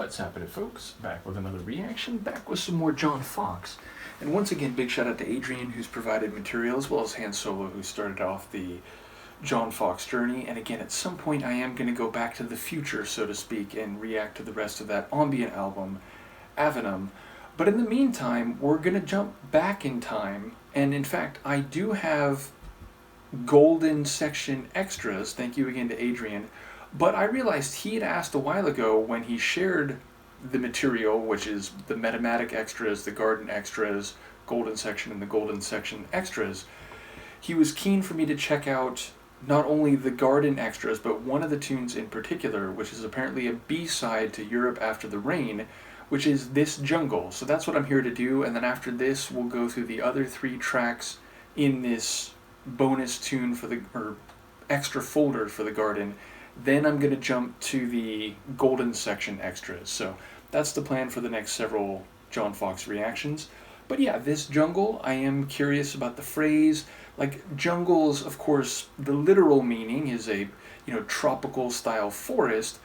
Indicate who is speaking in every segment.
Speaker 1: What's happening, folks? Back with another reaction, back with some more John Foxx. And once again, big shout out to Adrian, who's provided material, as well as Han Solo, who started off the John Foxx journey. And again, at some point I am going to go back to the future, so to speak, and react to the rest of that ambient album, Avenum. But in the meantime, we're going to jump back in time, and in fact, I do have golden section extras, thank you again to Adrian, but I realized he had asked a while ago when he shared the material, which is the Metamatic extras, the Garden extras, golden section, and the golden section extras. He was keen for me to check out not only the Garden extras, but one of the tunes in particular, which is apparently a B-side to Europe After the Rain, which is This Jungle. So that's what I'm here to do, and then after this we'll go through the other 3 tracks in this bonus tune for the, or extra folder for the Garden. Then I'm going to jump to the golden section extras. So that's the plan for the next several John Foxx reactions. But yeah, This Jungle, I am curious about the phrase. Like, jungles, of course, the literal meaning is a, tropical style forest,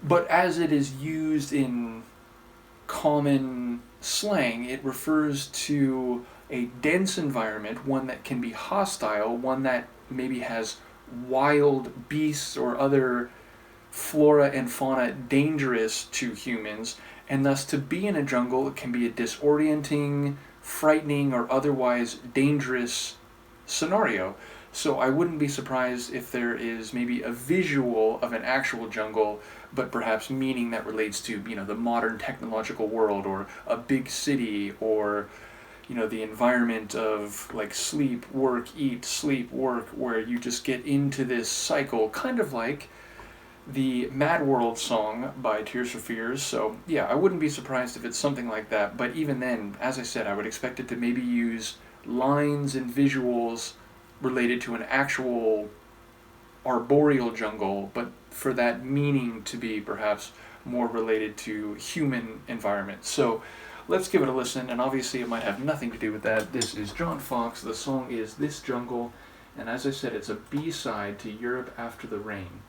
Speaker 1: but as it is used in common slang, it refers to a dense environment, one that can be hostile, one that maybe has wild beasts or other flora and fauna dangerous to humans, and thus to be in a jungle can be a disorienting, frightening, or otherwise dangerous scenario. So I wouldn't be surprised if there is maybe a visual of an actual jungle, but perhaps meaning that relates to, the modern technological world, or a big city, or the environment of like sleep, work, eat, sleep, work, where you just get into this cycle, kind of like the Mad World song by Tears for Fears. So yeah, I wouldn't be surprised if it's something like that, but even then, as I said, I would expect it to maybe use lines and visuals related to an actual arboreal jungle, but for that meaning to be perhaps more related to human environment. So let's give it a listen, and obviously it might have nothing to do with that. This is John Foxx, the song is This Jungle, and as I said, it's a B-side to Europe After the Rain.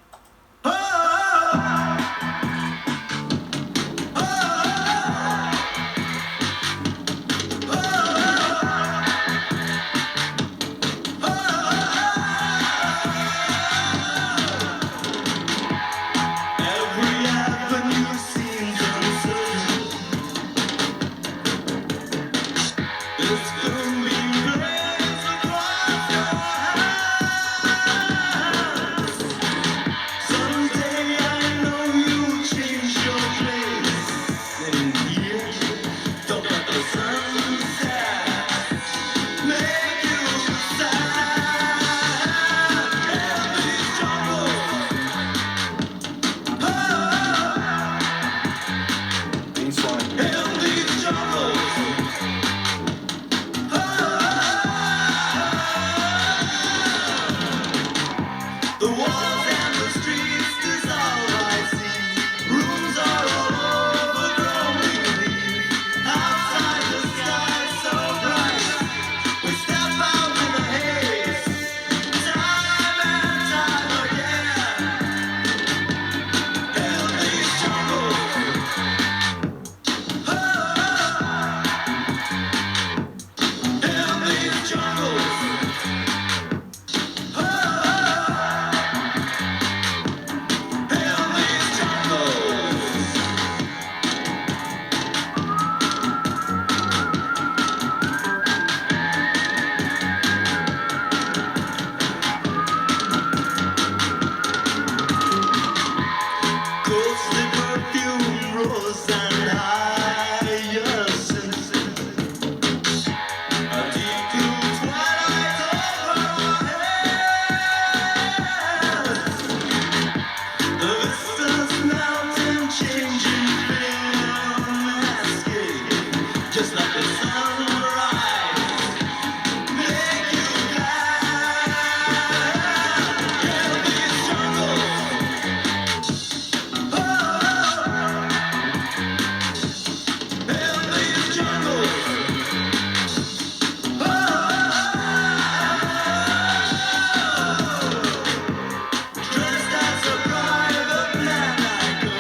Speaker 2: Dressed as a private man, I go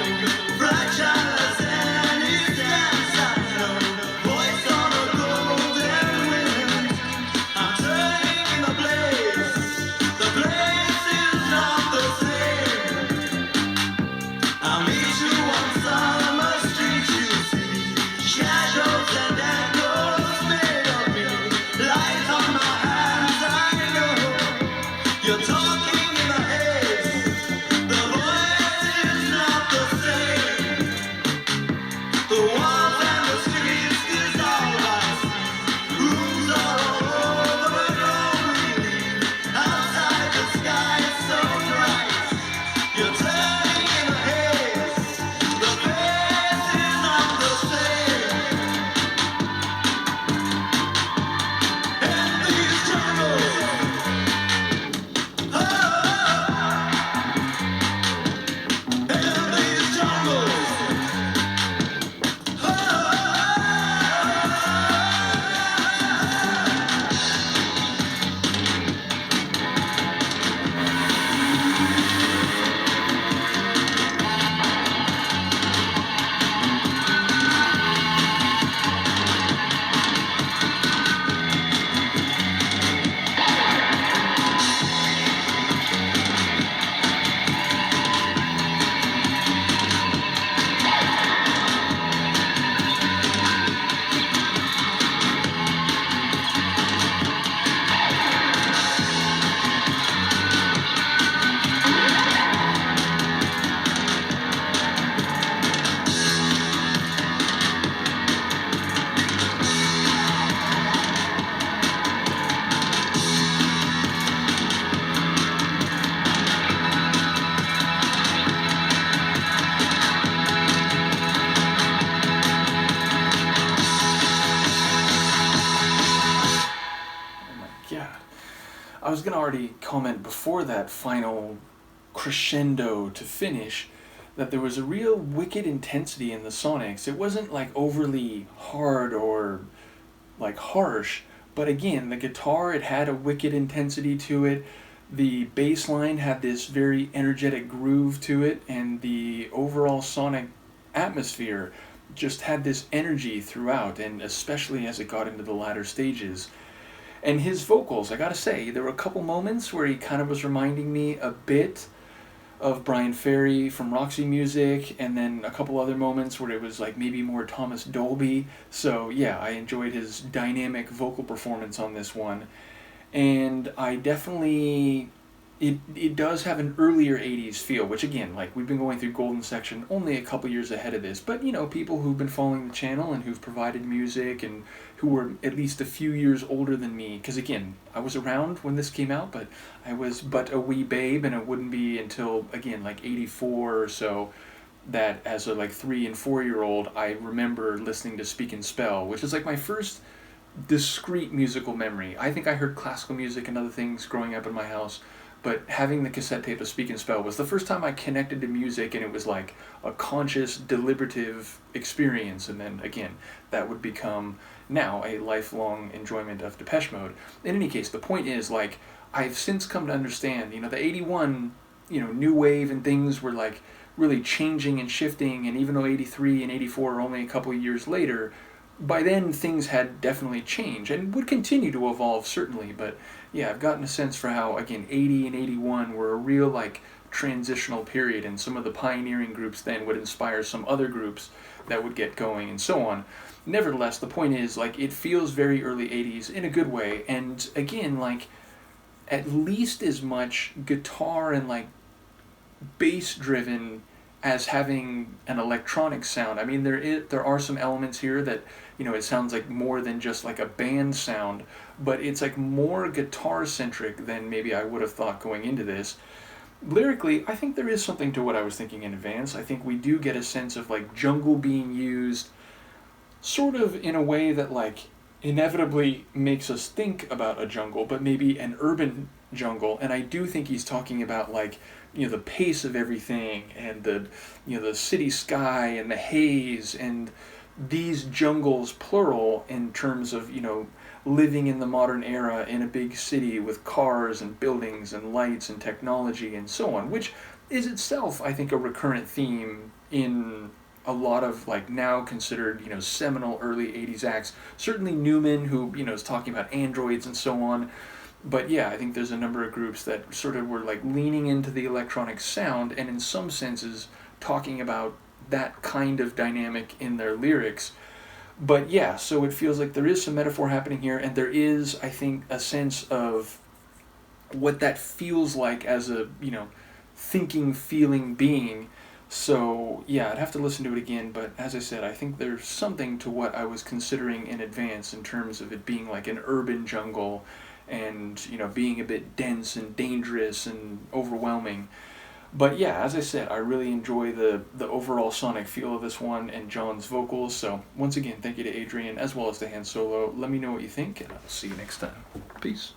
Speaker 2: fragile.
Speaker 1: I was gonna already comment before that final crescendo to finish that there was a real wicked intensity in the sonics. It wasn't like overly hard or like harsh, but again, the guitar, it had a wicked intensity to it. The bass line had this very energetic groove to it, and the overall sonic atmosphere just had this energy throughout, and especially as it got into the latter stages. And his vocals, I gotta say, there were a couple moments where he kind of was reminding me a bit of Brian Ferry from Roxy Music, and then a couple other moments where it was like maybe more Thomas Dolby. So yeah, I enjoyed his dynamic vocal performance on this one. And I definitely, it does have an earlier 80s feel, which again, like we've been going through Golden Section only a couple years ahead of this, but you know, people who've been following the channel and who've provided music and who were at least a few years older than me, because again, I was around when this came out, but I was but a wee babe, and it wouldn't be until, again, like 84 or so, that as a like 3 and 4 year old, I remember listening to Speak and Spell, which is like my first discrete musical memory. I think I heard classical music and other things growing up in my house, but having the cassette tape of Speak and Spell was the first time I connected to music, and it was like a conscious, deliberative experience. And then again, that would become now a lifelong enjoyment of Depeche Mode. In any case, the point is, like, I've since come to understand, you know, the 81, you know, new wave and things were like really changing and shifting, and even though 83 and 84 are only a couple of years later, by then things had definitely changed and would continue to evolve, certainly. But yeah, I've gotten a sense for how, again, 80 and 81 were a real like transitional period, and some of the pioneering groups then would inspire some other groups that would get going and so on. Nevertheless, the point is, like, it feels very early 80s in a good way, and again, like, at least as much guitar and like bass driven as having an electronic sound. I mean, there are some elements here that, you know, it sounds like more than just like a band sound, but it's like more guitar centric than maybe I would have thought going into this. Lyrically, I think there is something to what I was thinking in advance. I think we do get a sense of like jungle being used sort of in a way that like inevitably makes us think about a jungle, but maybe an urban jungle. And I do think he's talking about like, you know, the pace of everything, and the, you know, the city sky and the haze, and these jungles plural in terms of, you know, living in the modern era in a big city with cars and buildings and lights and technology and so on, which is itself, I think, a recurrent theme in a lot of like now considered, you know, seminal early 80s acts. Certainly Newman, who, you know, is talking about androids and so on. But yeah, I think there's a number of groups that sort of were like leaning into the electronic sound, and in some senses talking about that kind of dynamic in their lyrics. But yeah, so it feels like there is some metaphor happening here, and there is, I think, a sense of what that feels like as a, you know, thinking, feeling being. So yeah, I'd have to listen to it again, but as I said, I think there's something to what I was considering in advance in terms of it being like an urban jungle, and, you know, being a bit dense and dangerous and overwhelming. But yeah, as I said, I really enjoy the overall sonic feel of this one and John's vocals. So once again, thank you to Adrian as well as to Han Solo. Let me know what you think, and I'll see you next time. Peace.